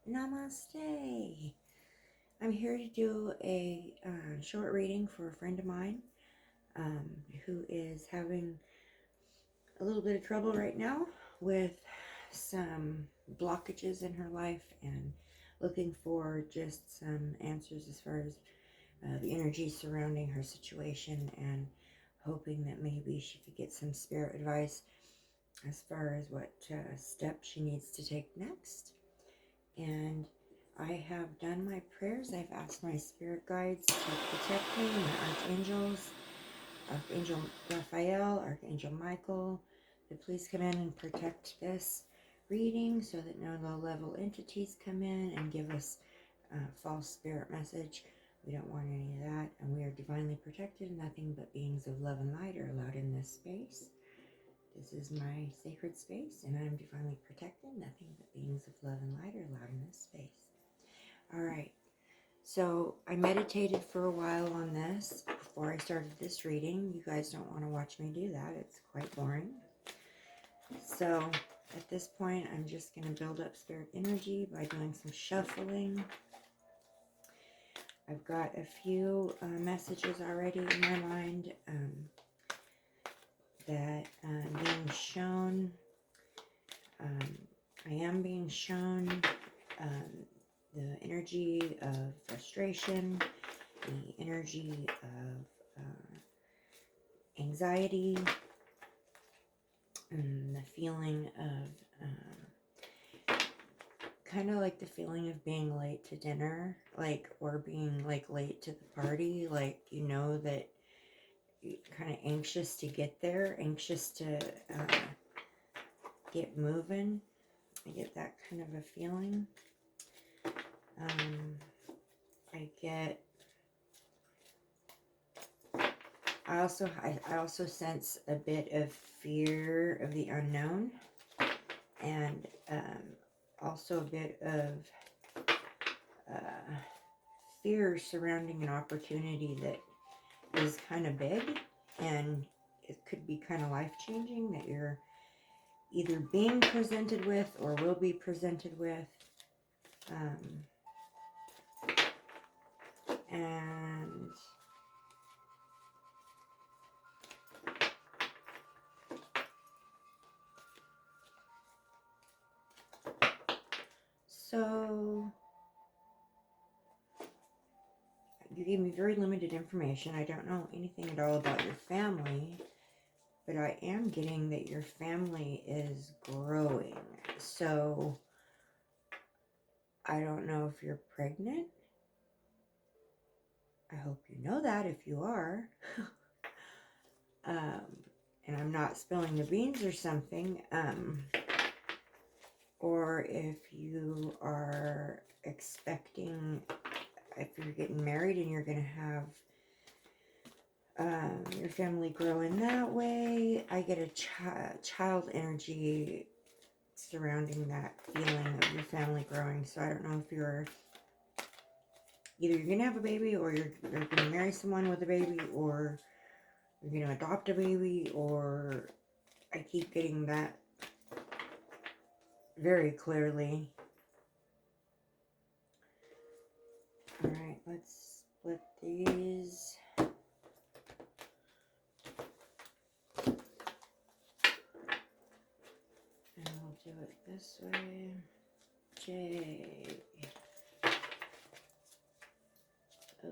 Namaste. I'm here to do a short reading for a friend of mine who is having a little bit of trouble right now with some blockages in her life and looking for just some answers as far as the energy surrounding her situation, and hoping that maybe she could get some spirit advice as far as what steps she needs to take next. And I have done my prayers. I've asked my spirit guides to protect me, my archangels, Archangel Raphael, Archangel Michael, to please come in and protect this reading so that no low-level entities come in and give us a false spirit message. We don't want any of that, and we are divinely protected. Nothing but beings of love and light are allowed in this space. This is my sacred space, and I am divinely protected. Nothing but beings of love and light are allowed in this space. All right. So I meditated for a while on this before I started this reading. You guys don't want to watch me do that. It's quite boring. So at this point, I'm just going to build up spirit energy by doing some shuffling. I've got a few messages already in my mind that I'm being shown. I am being shown the energy of frustration, the energy of anxiety, and the feeling of kind of like the feeling of being late to dinner, like, or being like late to the party, like, you know, that you're kind of anxious to get there, anxious to get moving. I get that kind of a feeling. I also sense a bit of fear of the unknown, and also a bit of fear surrounding an opportunity that is kind of big, and it could be kind of life-changing, that you're either being presented with or will be presented with. And so you gave me very limited information. I don't know anything at all about your family, but I am getting that your family is growing. So I don't know if you're pregnant. I hope you know that if you are. And I'm not spilling the beans or something. Or if you are expecting, if you're getting married and you're going to have your family grow in that way. I get a child energy surrounding that feeling of your family growing. So I don't know if you're either going to have a baby, or you're going to marry someone with a baby, or you're going to adopt a baby, or I keep getting that very clearly. All right, let's split these. And we'll do it this way. J. O.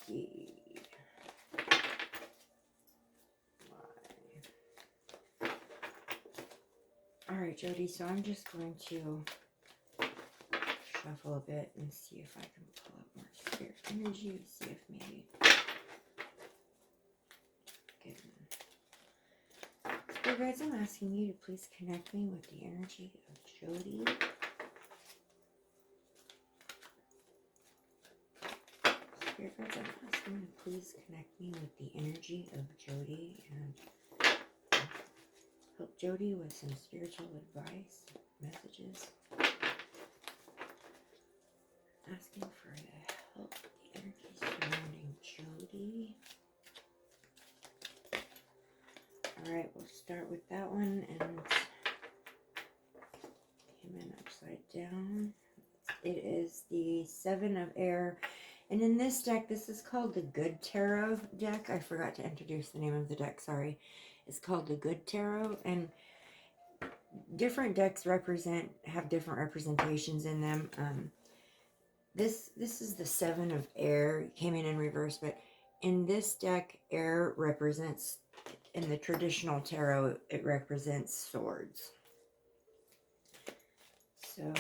D. Y. Alright, Jody, so I'm just going to shuffle a bit and see if I can pull up more spirit energy, see if maybe Spirit guides, I'm asking you to please connect me with the energy of Jody. Spirit guides, I'm asking you to please connect me with the energy of Jody, and help Jody with some spiritual advice, messages. Asking for the help with the energy surrounding Jody. Alright, we'll start with that one, and down. It is the Seven of Air. And in this deck, this is called the Good Tarot deck. I forgot to introduce the name of the deck, sorry. It's called the Good Tarot. And different decks have different representations in them. This is the Seven of Air. It came in reverse, but in this deck, air represents, in the traditional tarot, it represents swords. So,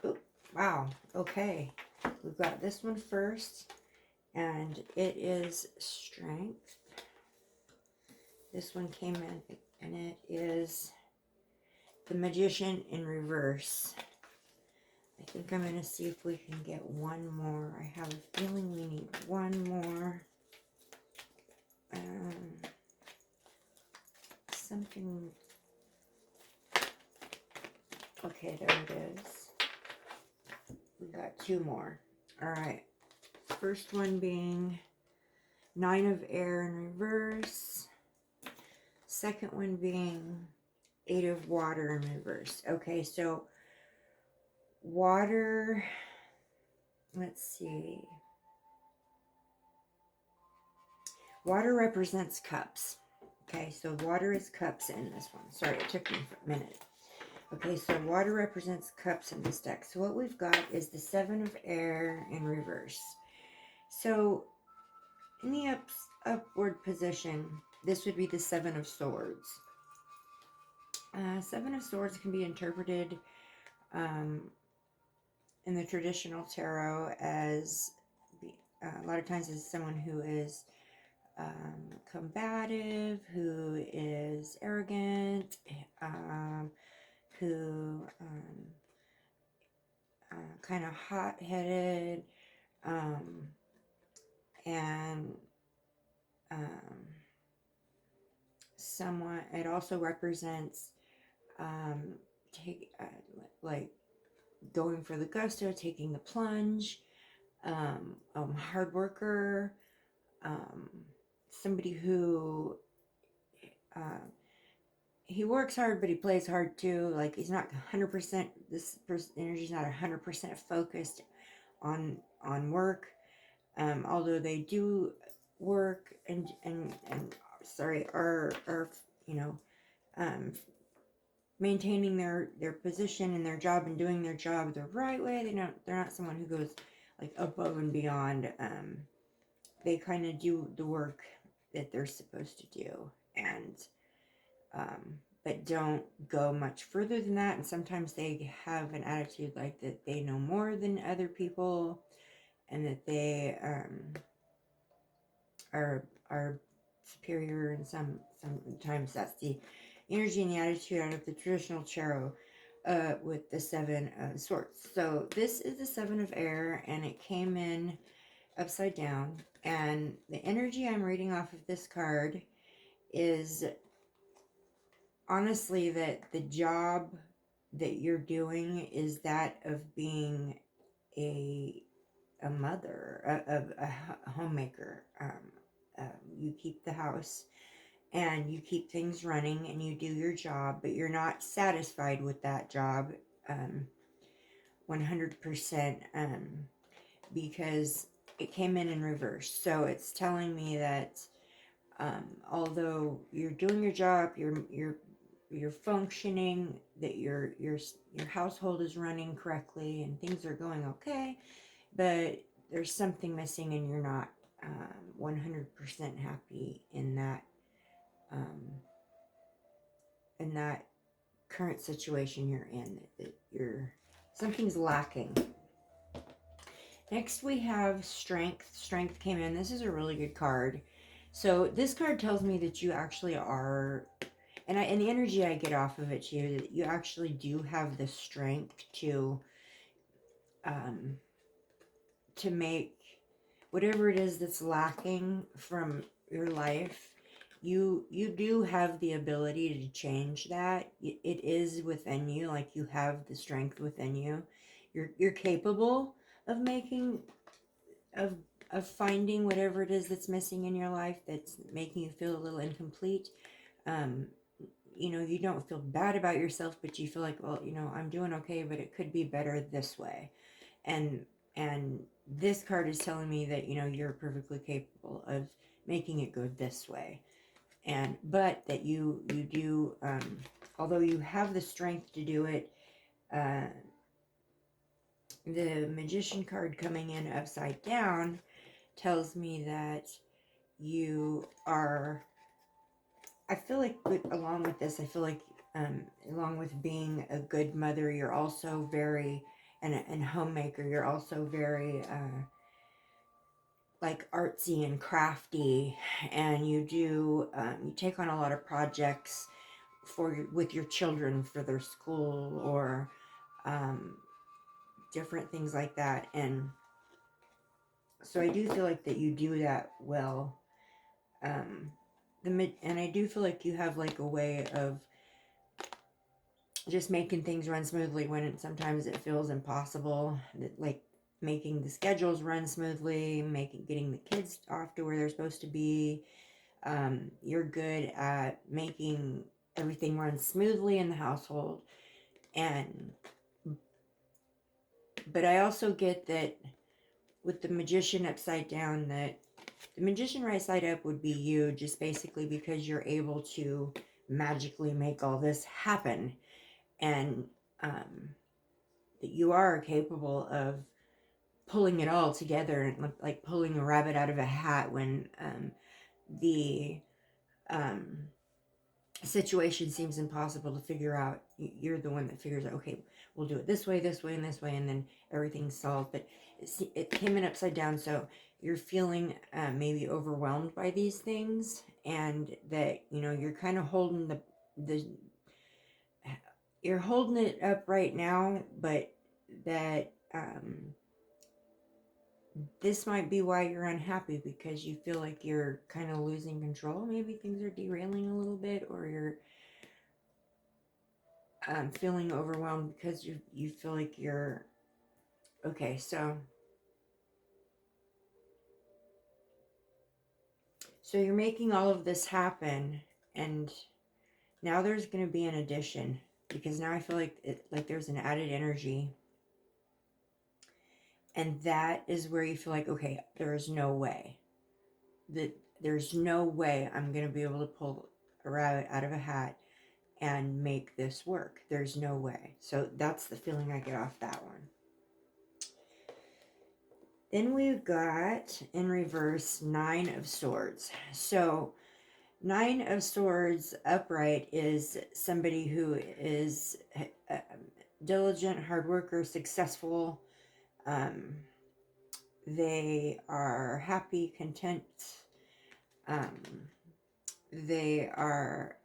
oh, wow, okay. We've got this one first, and it is Strength. This one came in, and it is the Magician in reverse. I think I'm going to see if we can get one more. I have a feeling we need one more. Something. Okay, there it is. We got two more. All right. First one being Nine of Air in reverse. Second one being Eight of Water in reverse. Okay, so water, let's see. Water represents cups. Okay, so water is cups in this one. Sorry, it took me a minute. Okay, so water represents cups in this deck. So what we've got is the Seven of Air in reverse. So in the upward position, this would be the Seven of Swords. Seven of Swords can be interpreted in the traditional tarot as a lot of times as someone who is combative, who is arrogant, who kind of hot-headed, and somewhat. It also represents like going for the gusto, taking the plunge, hard worker, somebody who he works hard, but he plays hard too. Like he's not 100%. This energy is not 100% focused on work. Although they do work and sorry, are you know, maintaining their position and their job and doing their job the right way. They're not someone who goes like above and beyond. They kind of do the work that they're supposed to do, and but don't go much further than that. And sometimes they have an attitude like that they know more than other people, and that they are superior. And sometimes that's the energy and the attitude out of the traditional tarot with the Seven of Swords. So this is the Seven of Air, and it came in upside down. And the energy I'm reading off of this card is honestly that the job that you're doing is that of being a mother, a homemaker. You keep the house and you keep things running and you do your job, but you're not satisfied with that job 100%, because it came in reverse. So it's telling me that although you're doing your job, you're functioning, that your household is running correctly and things are going okay, but there's something missing and you're not 100% happy in that current situation you're in, that something's lacking. Next we have Strength. Strength came in. This is a really good card. So this card tells me that you actually are, and the energy I get off of it too, that you actually do have the strength to make whatever it is that's lacking from your life. You do have the ability to change that. It is within you. Like you have the strength within you. You're capable of making of finding whatever it is that's missing in your life that's making you feel a little incomplete. you don't feel bad about yourself, but you feel like, well, I'm doing okay, but it could be better this way. And and this card is telling me that, you're perfectly capable of making it go this way. And but that you do, although you have the strength to do it, uh, the Magician card coming in upside down tells me that you are, I feel like along with this, I feel like, along with being a good mother, you're also very, and homemaker, you're also very, like artsy and crafty, and you take on a lot of projects with your children for their school, or um, different things like that. And so I do feel like that you do that well. Um, and I do feel like you have like a way of just making things run smoothly when sometimes it feels impossible. Like making the schedules run smoothly, getting the kids off to where they're supposed to be. You're good at making everything run smoothly in the household. And but I also get that with the Magician upside down, that the Magician right side up would be you, just basically because you're able to magically make all this happen. And that you are capable of pulling it all together, and like pulling a rabbit out of a hat when the um, situation seems impossible to figure out. You're the one that figures out, okay, we'll do it this way, and this way, and then everything's solved. But it came in upside down, so you're feeling maybe overwhelmed by these things, and that you're kind of holding the you're holding it up right now, but that this might be why you're unhappy, because you feel like you're kind of losing control. Maybe things are derailing a little bit, or you're feeling overwhelmed because you feel like you're okay. So you're making all of this happen, and now there's going to be an addition, because now I feel like there's an added energy, and that is where you feel like, okay, there's no way I'm going to be able to pull a rabbit out of a hat and make this work. There's no way. So that's the feeling I get off that one. Then we've got in reverse 9 of Swords. So 9 of Swords upright is somebody who is diligent, hard worker, successful. They are happy, content. They are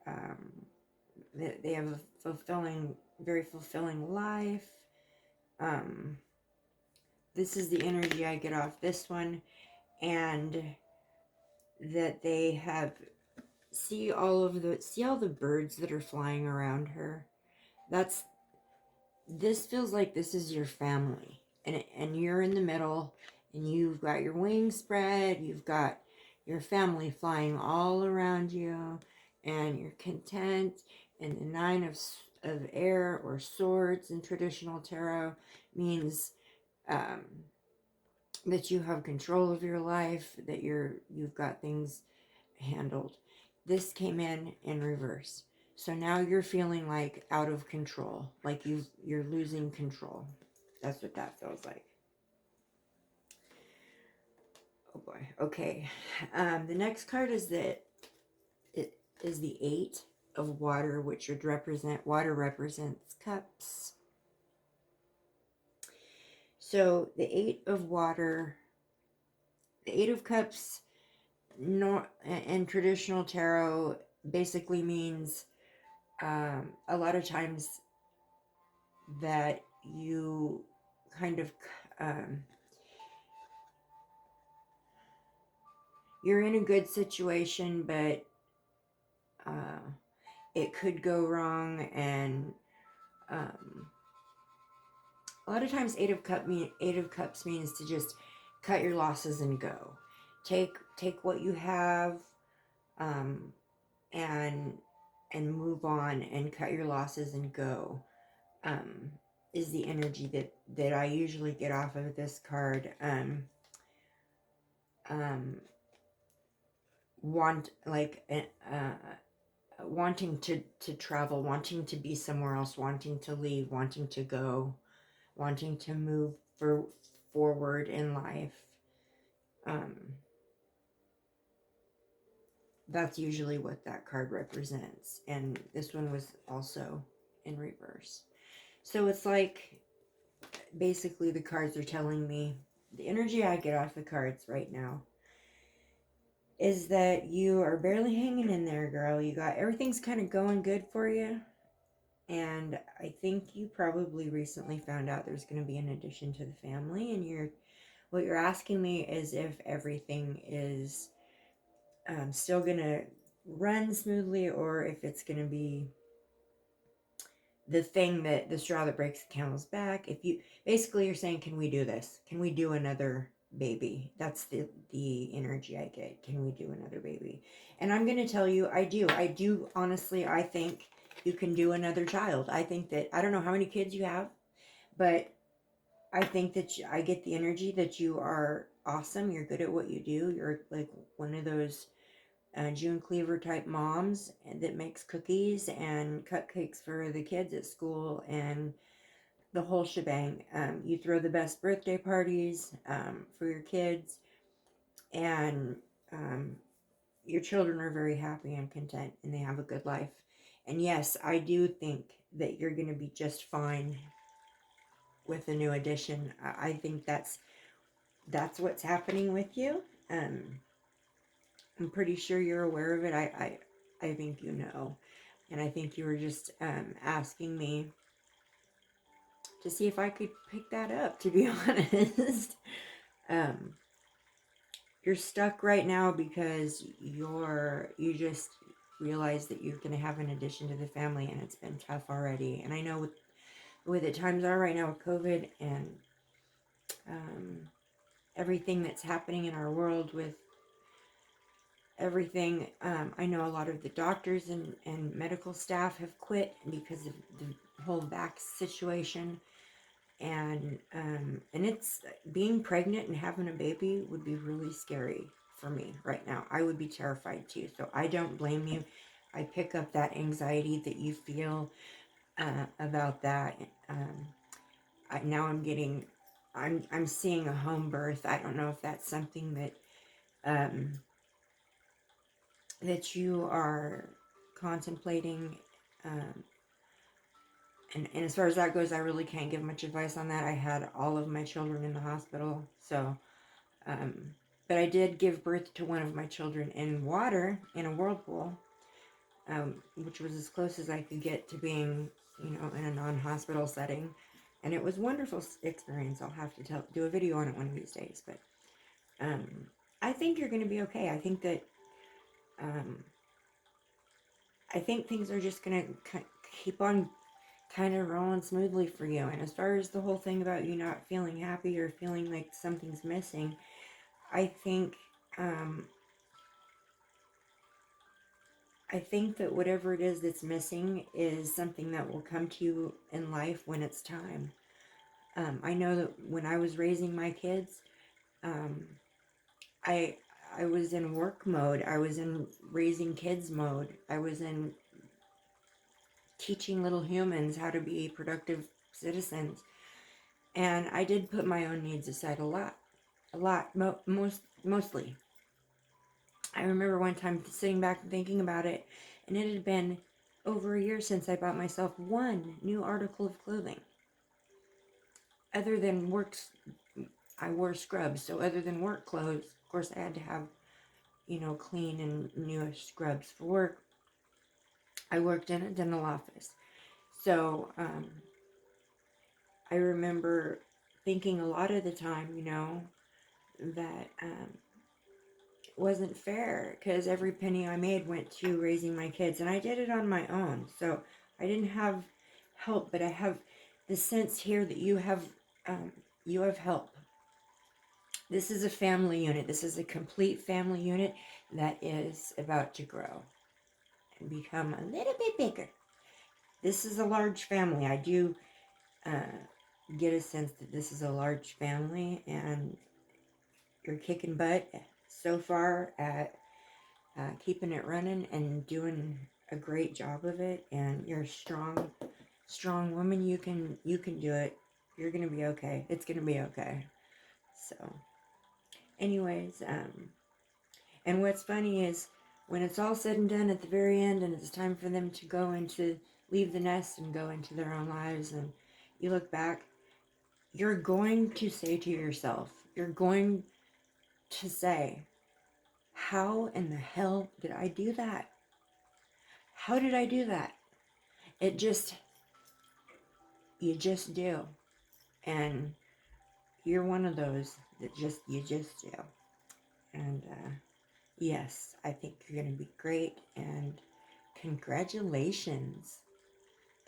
they have a very fulfilling life. This is the energy I get off this one, and that they have see all the birds that are flying around her. This feels like this is your family, and you're in the middle, and you've got your wings spread, you've got your family flying all around you, and you're content. And the 9 of air, or swords in traditional tarot, means that you have control of your life, that you've got things handled. This came in reverse. So now you're feeling like out of control, like you're losing control. That's what that feels like. Oh boy. Okay. The next card is the 8 of water, which would represent water represents cups. So the 8 of water, the 8 of cups, in traditional tarot, basically means a lot of times that you kind of you're in a good situation, but it could go wrong. And a lot of times 8 of cups means to just cut your losses and go. Take what you have, and and move on and cut your losses and go, is the energy that I usually get off of this card. Um, want like wanting to travel, wanting to be somewhere else, wanting to leave, wanting to go, wanting to move forward in life. Um, that's usually what that card represents. And this one was also in reverse. So it's like basically the cards are telling me the energy I get off the cards right now is that you are barely hanging in there, girl. You got everything's kind of going good for you. And I think you probably recently found out there's going to be an addition to the family, and what you're asking me is if everything is still going to run smoothly, or if it's going to be the straw that breaks the camel's back. If you basically you're saying, can we do this? Can we do another baby? That's the energy I get. Can we do another baby? And I'm going to tell you, I do honestly. I think you can do another child. I think that, I don't know how many kids you have, but I think that I get the energy that you are awesome. You're good at what you do. You're like one of those June Cleaver type moms that makes cookies and cupcakes for the kids at school and the whole shebang. You throw the best birthday parties for your kids, and your children are very happy and content, and they have a good life. And yes, I do think that you're going to be just fine with the new addition. I think that's what's happening with you. I'm pretty sure you're aware of it. I think you know. And I think you were just asking me to see if I could pick that up, to be honest. um, you're stuck right now because you just realize that you're going to have an addition to the family, and it's been tough already. And I know with the way the times are right now with COVID and everything that's happening in our world with everything. I know a lot of the doctors and medical staff have quit because of the whole vax situation. And it's being pregnant and having a baby would be really scary for me right now. I would be terrified too. So I don't blame you. I pick up that anxiety that you feel about that. Now I'm seeing a home birth. I don't know if that's something that you are contemplating. Um, and as far as that goes, I really can't give much advice on that. I had all of my children in the hospital, so but I did give birth to one of my children in water in a whirlpool, which was as close as I could get to being, in a non-hospital setting, and it was a wonderful experience. I'll have to do a video on it one of these days, but I think you're going to be okay. Um, I think things are just going to keep on kind of rolling smoothly for you. And as far as the whole thing about you not feeling happy or feeling like something's missing, I think that whatever it is that's missing is something that will come to you in life when it's time. I know that when I was raising my kids, I I was in work mode. I was in raising kids mode. I was in teaching little humans how to be productive citizens. And I did put my own needs aside a lot, mostly. I remember one time sitting back and thinking about it, and it had been over a year since I bought myself one new article of clothing. Other than works, I wore scrubs, so other than work clothes, of course I had to have, clean and newish scrubs for work. I worked in a dental office. So, I remember thinking a lot of the time, that it wasn't fair because every penny I made went to raising my kids, and I did it on my own. So I didn't have help, but I have the sense here that you have help. This is a family unit. This is a complete family unit that is about to grow. become a little bit bigger. This is a large family. I do get a sense that this is a large family, and you're kicking butt so far at keeping it running and doing a great job of it. And you're a strong woman. You can do it. You're gonna be okay. It's gonna be okay. So, anyways, and what's funny is when it's all said and done at the very end, and it's time for them to go into leave the nest and go into their own lives, and you look back, you're going to say to yourself, you're going to say, how in the hell did I do that? How did I do that? You just do. And you're one of those that you just do. And yes, I think you're going to be great. And congratulations.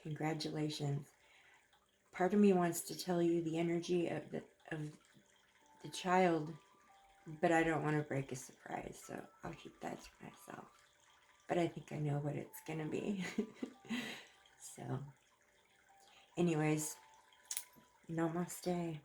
Congratulations. Part of me wants to tell you the energy of the child, but I don't want to break a surprise, so I'll keep that to myself. But I think I know what it's going to be. So, anyways, namaste.